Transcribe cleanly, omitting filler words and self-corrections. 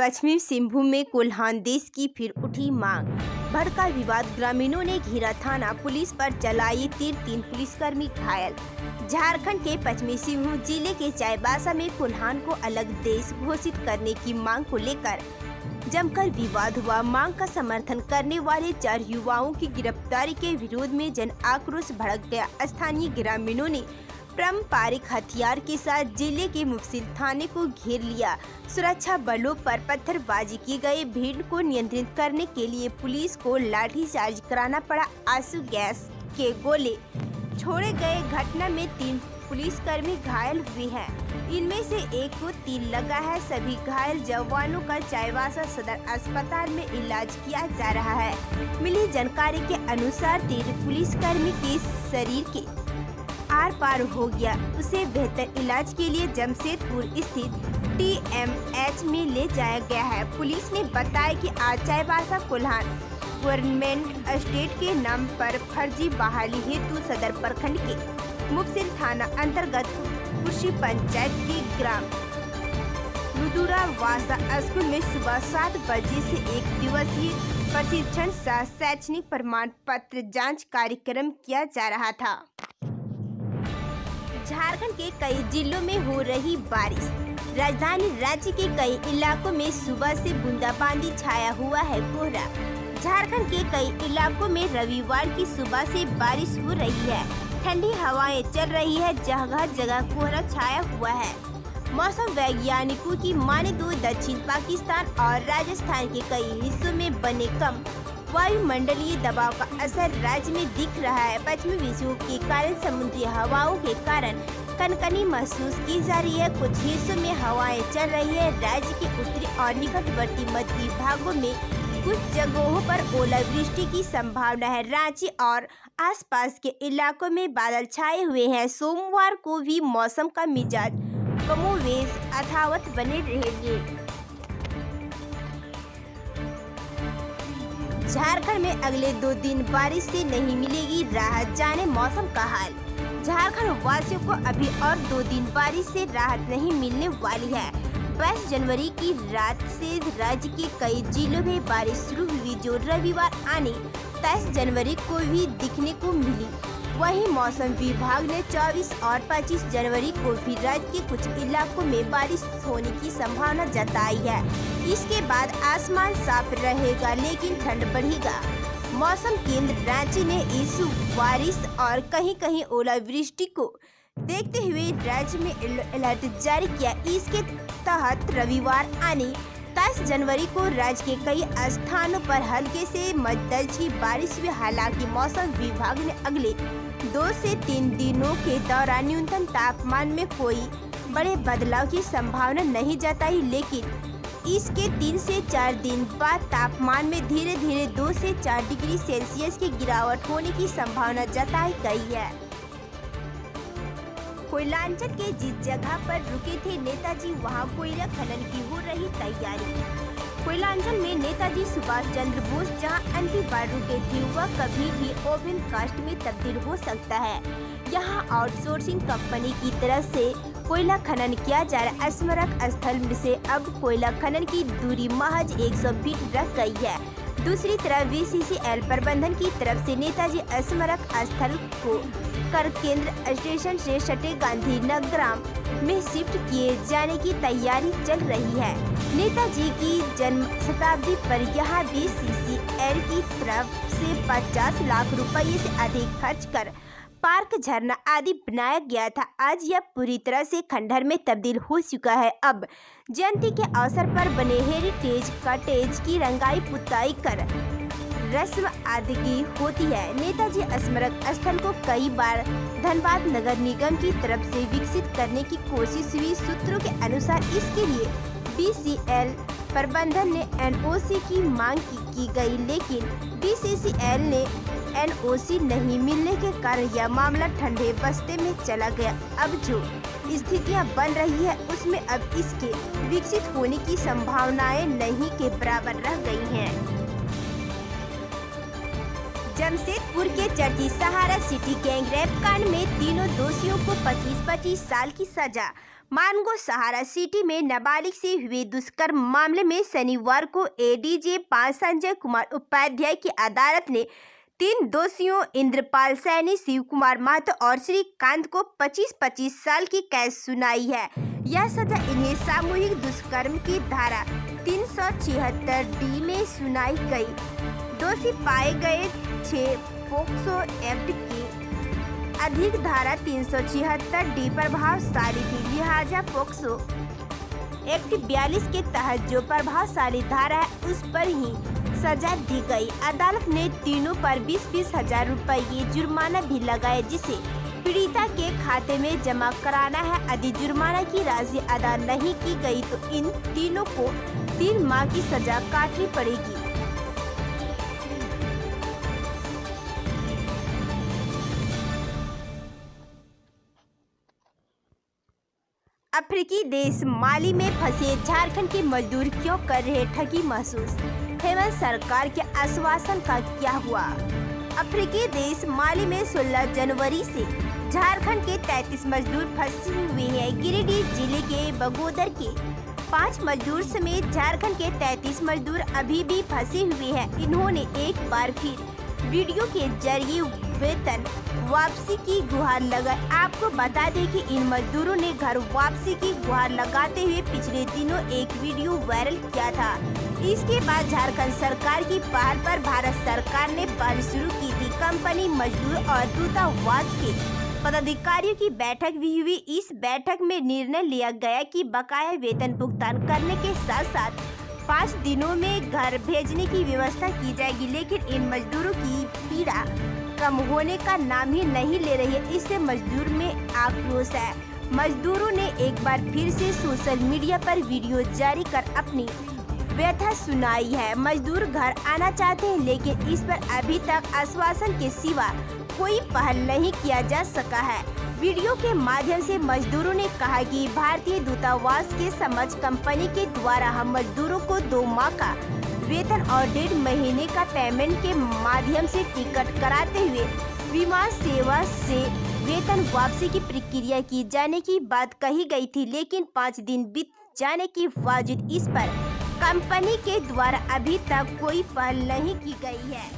पश्चिमी सिंहभूम में कोल्हान देश की फिर उठी मांग। भड़का विवाद, ग्रामीणों ने घेरा थाना, पुलिस पर चलाई तीर, 3 पुलिसकर्मी घायल। झारखंड के पश्चिमी सिंहभूम जिले के चाईबासा में कोल्हान को अलग देश घोषित करने की मांग को लेकर जमकर विवाद हुआ। मांग का समर्थन करने वाले 4 युवाओं की गिरफ्तारी के विरोध में जन आक्रोश भड़क गया। स्थानीय ग्रामीणों ने पारंपरिक हथियार के साथ जिले के मुफस्सिल थाने को घेर लिया। सुरक्षा बलों पर पत्थरबाजी की गई। भीड़ को नियंत्रित करने के लिए पुलिस को लाठीचार्ज कराना पड़ा। आंसू गैस के गोले छोड़े गए। घटना में 3 पुलिसकर्मी घायल हुए हैं। इनमें से एक को तीर लगा है। सभी घायल जवानों का चाईबासा सदर अस्पताल में इलाज किया जा रहा है। मिली जानकारी के अनुसार तीर पुलिसकर्मी के शरीर के आर पार हो गया। उसे बेहतर इलाज के लिए जमशेदपुर स्थित TMH में ले जाया गया है। पुलिस ने बताया कि आज चाईबासा कोल्हान गवर्नमेंट एस्टेट के नाम पर फर्जी बहाली हेतु सदर प्रखंड के मुफस्सिल थाना अंतर्गत कुशी पंचायत के ग्राम रुदुरा वासा स्कूल में सुबह 7 बजे से 1 दिवसीय प्रशिक्षण सह शैक्षणिक प्रमाण पत्र जांच कार्यक्रम किया जा रहा था। झारखंड के कई जिलों में हो रही बारिश। राजधानी राज्य के कई इलाकों में सुबह से बूंदाबांदी छाया हुआ है। कोहरा। झारखंड के कई इलाकों में रविवार की सुबह से बारिश हो रही है। ठंडी हवाएं चल रही है। जगह जगह कोहरा छाया हुआ है। मौसम वैज्ञानिकों की माने तो दक्षिण पाकिस्तान और राजस्थान के कई हिस्सों में बने कम वायुमंडलीय दबाव का असर राज्य में दिख रहा है। पश्चिमी विक्षोभ के कारण समुद्री हवाओं के कारण कनकनी महसूस की जा रही है। कुछ हिस्सों में हवाएं चल रही है। राज्य के उत्तरी और निकटवर्ती मध्य भागों में कुछ जगहों पर ओलावृष्टि की संभावना है। रांची और आसपास के इलाकों में बादल छाए हुए हैं। सोमवार को भी मौसम का मिजाज कमोवेश यथावत बने रहेंगे। झारखंड में अगले 2 दिन बारिश से नहीं मिलेगी राहत, जाने मौसम का हाल। झारखंड वासियों को अभी और 2 दिन बारिश से राहत नहीं मिलने वाली है। 22 जनवरी की रात से राज्य के कई जिलों में बारिश शुरू हुई, जो रविवार आने 23 जनवरी को भी दिखने को मिली। वहीं मौसम विभाग ने 24 और 25 जनवरी को भी राज्य के कुछ इलाकों में बारिश होने की संभावना जताई है। इसके बाद आसमान साफ रहेगा, लेकिन ठंड बढ़ेगा। मौसम केंद्र रांची ने इस बारिश और कहीं कहीं ओलावृष्टि को देखते हुए राज्य में अलर्ट जारी किया। इसके तहत रविवार आने 23 जनवरी को राज्य के कई स्थानों पर हल्के से मध्यम बारिश हुई। हालांकि मौसम विभाग ने अगले 2 से 3 दिनों के दौरान न्यूनतम तापमान में कोई बड़े बदलाव की संभावना नहीं जताई, लेकिन इसके 3 से 4 दिन बाद तापमान में धीरे धीरे 2 से 4 डिग्री सेल्सियस की गिरावट होने की संभावना जताई गई है। कोयलांचल के जिस जगह पर रुके थे नेताजी, वहां कोयला खनन की हो रही तैयारी। कोयलांचल में नेताजी सुभाष चंद्र बोस जहां अंतिम बार रुके थे, वह कभी भी ओपन कास्ट में तब्दील हो सकता है। यहां आउटसोर्सिंग कंपनी की तरफ से कोयला खनन किया जा रहा है। स्मारक स्थल से अब कोयला खनन की दूरी महज 100 फीट रह गई है। दूसरी तरफ BCCL प्रबंधन की तरफ से नेताजी स्मारक स्थल को कर केंद्र स्टेशन से सटे गांधीनगरम में शिफ्ट किए जाने की तैयारी चल रही है। नेताजी की जन्म शताब्दी पर यहाँ BCCL की तरफ से 50 लाख रुपये से अधिक खर्च कर पार्क, झरना आदि बनाया गया था। आज यह पूरी तरह से खंडहर में तब्दील हो चुका है। अब जयंती के अवसर पर बने हेरिटेज कॉटेज की रंगाई पुताई कर रस्म अदायगी होती है। नेताजी स्मारक स्थल को कई बार धनबाद नगर निगम की तरफ से विकसित करने की कोशिश हुई। सूत्रों के अनुसार इसके लिए BCL प्रबंधन ने NOC की मांग की गई, लेकिन BCCL ने NOC नहीं मिलने के कारण यह मामला ठंडे बस्ते में चला गया। अब जो स्थितियां बन रही है, उसमें अब इसके विकसित होने की संभावनाएं नहीं के बराबर रह गई हैं। जमशेदपुर के चर्चित सहारा सिटी गैंग रेप कांड में तीनों दोषियों को 25-25 साल की सजा। मानगो सहारा सिटी में नाबालिग से हुए दुष्कर्म मामले में शनिवार को एडीजे 5 संजय कुमार उपाध्याय की अदालत ने 3 दोषियों इंद्रपाल सैनी, शिव कुमार महतो और श्रीकांत को 25-25 साल की कैद सुनाई है। यह सजा इन्हें सामूहिक दुष्कर्म की धारा 376D में सुनाई गई। दोषी पाए गए 6 पोक्सो एक्ट की अधिक धारा 376D प्रभावशाली थी, लिहाजा पोक्सो एक्ट 42 के तहत जो प्रभावशाली धारा है उस पर ही सजा दी गई। अदालत ने तीनों पर 20-20 हजार रुपये जुर्माना भी लगाए, जिसे पीड़िता के खाते में जमा कराना है। यदि जुर्माना की राशि अदा नहीं की गई तो इन तीनों को 3 माह की सजा काटनी पड़ेगी। अफ्रीकी देश माली में फंसे झारखंड के मजदूर क्यों कर रहे ठगी महसूस? हेमंत सरकार के आश्वासन का क्या हुआ? अफ्रीकी देश माली में 16 जनवरी से झारखंड के 33 मजदूर फंसे हुए हैं। गिरिडीह जिले के बगोदर के 5 मजदूर समेत झारखंड के 33 मजदूर अभी भी फंसे हुए हैं। इन्होंने एक बार फिर वीडियो के जरिए वेतन वापसी की गुहार लगाई। आपको बता दें कि इन मजदूरों ने घर वापसी की गुहार लगाते हुए पिछले दिनों एक वीडियो वायरल किया था। इसके बाद झारखंड सरकार की पहल पर भारत सरकार ने पहल शुरू की थी। कंपनी, मजदूर और दूतावास के पदाधिकारियों की बैठक भी हुई। इस बैठक में निर्णय लिया गया कि बकाया वेतन भुगतान करने के साथ साथ 5 दिनों में घर भेजने की व्यवस्था की जाएगी। लेकिन इन मजदूरों की पीड़ा कम होने का नाम ही नहीं ले रही है। इससे मजदूर में आक्रोश है। मजदूरों ने एक बार फिर से सोशल मीडिया पर वीडियो जारी कर अपनी व्यथा सुनाई है। मजदूर घर आना चाहते हैं, लेकिन इस पर अभी तक आश्वासन के सिवा कोई पहल नहीं किया जा सका है। वीडियो के माध्यम से मजदूरों ने कहा कि भारतीय दूतावास के समक्ष कंपनी के द्वारा हम मजदूरों को 2 माह का वेतन और 1.5 महीने का पेमेंट के माध्यम से टिकट कराते हुए विमान सेवा से वेतन वापसी की प्रक्रिया की जाने की बात कही गई थी। लेकिन 5 दिन बीत जाने के बावजूद इस पर कंपनी के द्वारा अभी तक कोई पहल नहीं की गई है।